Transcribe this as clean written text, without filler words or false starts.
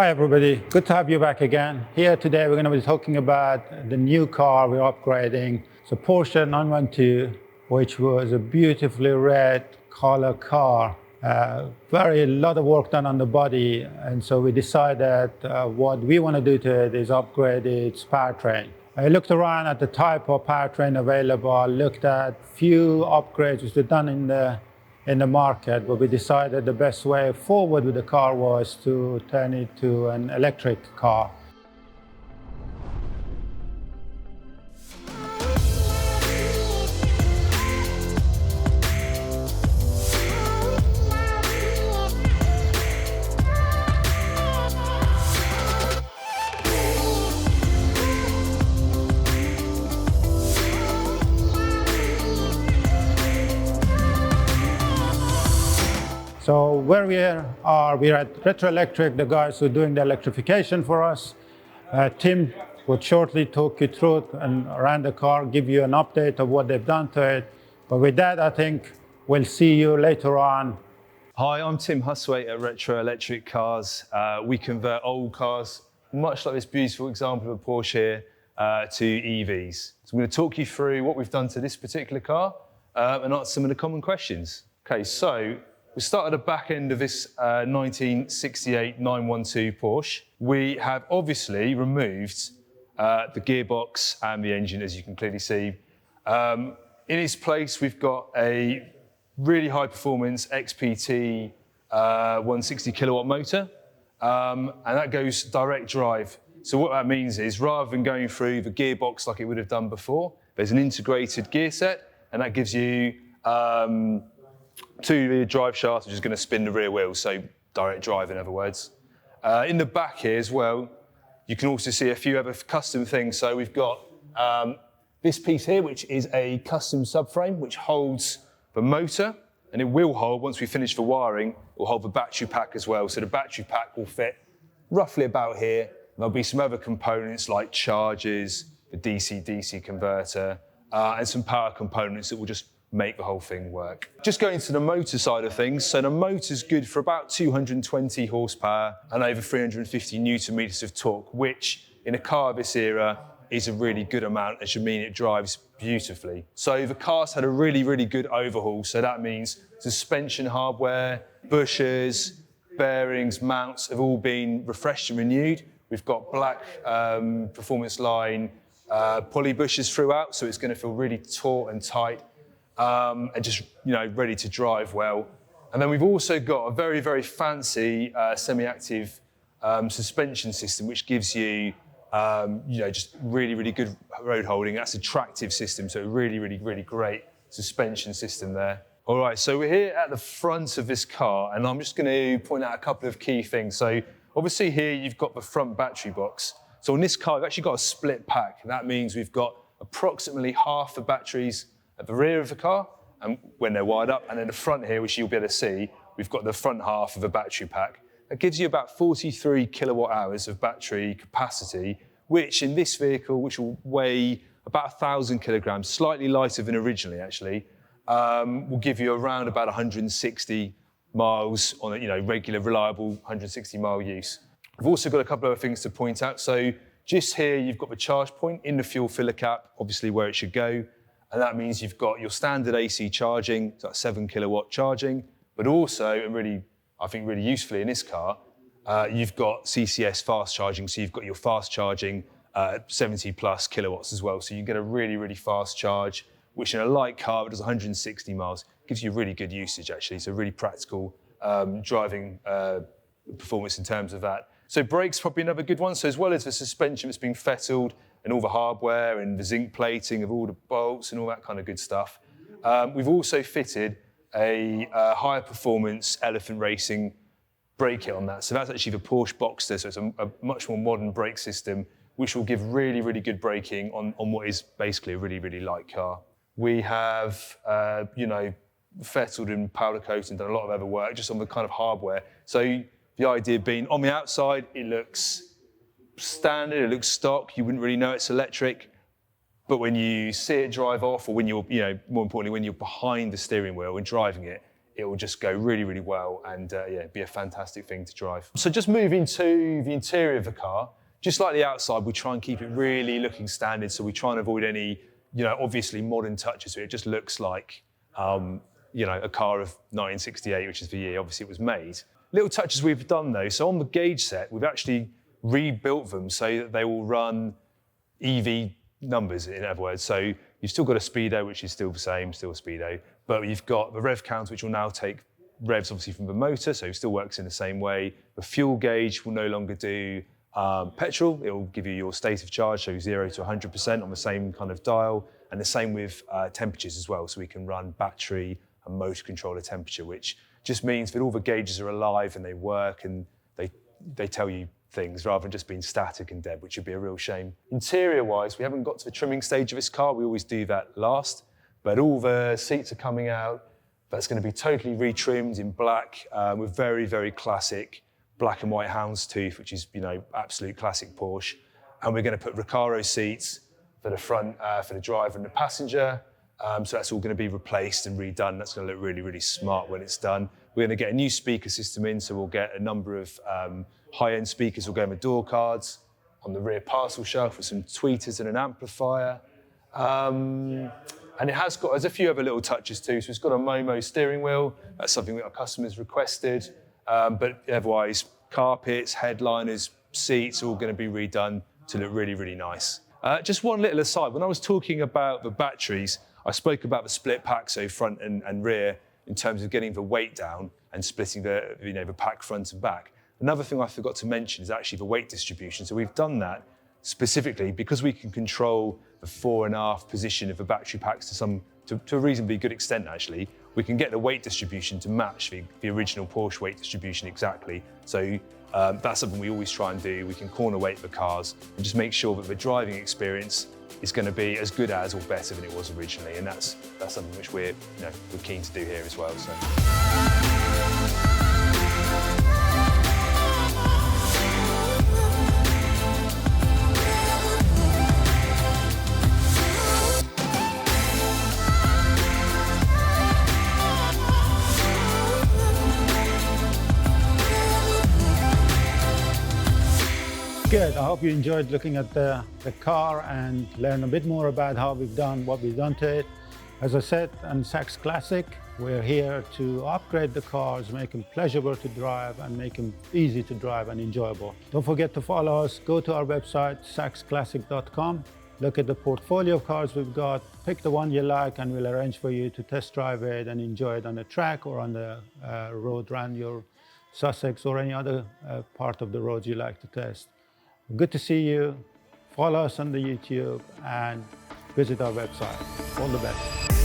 Hi everybody, good to have you back again. Here today we're going to be talking about the new car we're upgrading. It's a Porsche 912, which was a beautifully red color car. A lot of work done on the body, and so we decided what we want to do to it is upgrade its powertrain. I looked around at the type of powertrain available, looked at few upgrades which were done in the market, but we decided the best way forward with the car was to turn it to an electric car. So where we're at Retro Electric, the guys who are doing the electrification for us. Tim would shortly talk you through it and around the car, give you an update of what they've done to it. But with that, I think we'll see you later on. Hi, I'm Tim Huswaite at Retro Electric Cars. We convert old cars, much like this beautiful example of a Porsche here, to EVs. So I'm going to talk you through what we've done to this particular car and answer some of the common questions. Okay, so we start at the back end of this 1968 912 Porsche. We have obviously removed the gearbox and the engine, as you can clearly see. In its place, we've got a really high performance XPT 160 kilowatt motor, and that goes direct drive. So what that means is rather than going through the gearbox like it would have done before, there's an integrated gear set, and that gives you two drive shafts, which is going to spin the rear wheels, so direct drive in other words. In the back here as well, you can also see a few other custom things. So we've got this piece here, which is a custom subframe, which holds the motor, and it will hold, once we finish the wiring, it will hold the battery pack as well. So the battery pack will fit roughly about here. There'll be some other components like chargers, the DC-DC converter, and some power components that will just make the whole thing work. Just going to the motor side of things, so the motor's good for about 220 horsepower and over 350 newton meters of torque, which in a car of this era is a really good amount, and should mean it drives beautifully. So the car's had a really, really good overhaul, so that means suspension hardware, bushers, bearings, mounts have all been refreshed and renewed. We've got black performance line poly bushers throughout, so it's going to feel really taut and tight. And just ready to drive well. And then we've also got a very, very fancy semi-active suspension system, which gives you just really, really good road holding. That's a tractive system, so a really, really, really great suspension system there. All right, so we're here at the front of this car, and I'm just going to point out a couple of key things. So obviously here you've got the front battery box. So on this car, we've actually got a split pack. That means we've got approximately half the batteries at the rear of the car, and when they're wired up, and then the front here, which you'll be able to see, we've got the front half of a battery pack. That gives you about 43 kilowatt hours of battery capacity, which in this vehicle, which will weigh about 1,000 kilograms, slightly lighter than originally actually, will give you around about 160 miles on a regular, reliable 160 mile use. We've also got a couple of other things to point out. So just here, you've got the charge point in the fuel filler cap, obviously where it should go. And that means you've got your standard AC charging, so that's 7 kilowatt charging, but also, and really, I think really usefully in this car, you've got CCS fast charging, so you've got your fast charging 70 plus kilowatts as well. So you get a really, really fast charge, which in a light car that does 160 miles, gives you really good usage actually, so really practical driving performance in terms of that. So brakes, probably another good one. So as well as the suspension that's been fettled, and all the hardware and the zinc plating of all the bolts and all that kind of good stuff. We've also fitted a higher performance Elephant Racing brake kit on that. So that's actually the Porsche Boxster, so it's a much more modern brake system, which will give really, really good braking on what is basically a really, really light car. We have, fettled and powder coated and done a lot of other work just on the kind of hardware. So the idea being, on the outside, it looks standard, it looks stock, you wouldn't really know it's electric, but when you see it drive off, or when you're, more importantly, when you're behind the steering wheel and driving it, it will just go really, really well and yeah, be a fantastic thing to drive. So just moving to the interior of the car, just like the outside, we try and keep it really looking standard. So we try and avoid any, obviously modern touches. So it just looks like, a car of 1968, which is the year obviously it was made. Little touches we've done though. So on the gauge set, we've actually rebuilt them so that they will run EV numbers, in other words. So you've still got a speedo, which is still the same, still a speedo, but you've got the rev counter, which will now take revs obviously from the motor, so it still works in the same way. The fuel gauge will no longer do petrol. It will give you your state of charge, so 0 to 100% on the same kind of dial, and the same with temperatures as well. So we can run battery and motor controller temperature, which just means that all the gauges are alive and they work and they tell you things rather than just being static and dead, which would be a real shame. Interior-wise, we haven't got to the trimming stage of this car. We always do that last, but all the seats are coming out. That's going to be totally retrimmed in black with very, very classic black and white houndstooth, which is, absolute classic Porsche. And we're going to put Recaro seats for the front, for the driver and the passenger. So that's all going to be replaced and redone. That's going to look really, really smart when it's done. We're going to get a new speaker system in, so we'll get a number of high-end speakers will go in with door cards on the rear parcel shelf with some tweeters and an amplifier. And it has got, there's a few other little touches too. So it's got a Momo steering wheel. That's something that our customers requested. But otherwise, carpets, headliners, seats, all going to be redone to look really, really nice. Just one little aside. When I was talking about the batteries, I spoke about the split pack, so front and rear, in terms of getting the weight down and splitting the pack front and back. Another thing I forgot to mention is actually the weight distribution. So we've done that specifically because we can control the fore and aft position of the battery packs to a reasonably good extent, actually. We can get the weight distribution to match the original Porsche weight distribution exactly. So that's something we always try and do. We can corner weight the cars and just make sure that the driving experience is going to be as good as or better than it was originally. And that's something which we're keen to do here as well. So. Good. I hope you enjoyed looking at the car and learn a bit more about how we've done what we've done to it. As I said, on Sachs Classic, we're here to upgrade the cars, make them pleasurable to drive and make them easy to drive and enjoyable. Don't forget to follow us. Go to our website, sachsclassic.com. Look at the portfolio of cars we've got. Pick the one you like and we'll arrange for you to test drive it and enjoy it on the track or on the road around your Sussex or any other part of the roads you like to test. Good to see you. Follow us on the YouTube and visit our website. All the best.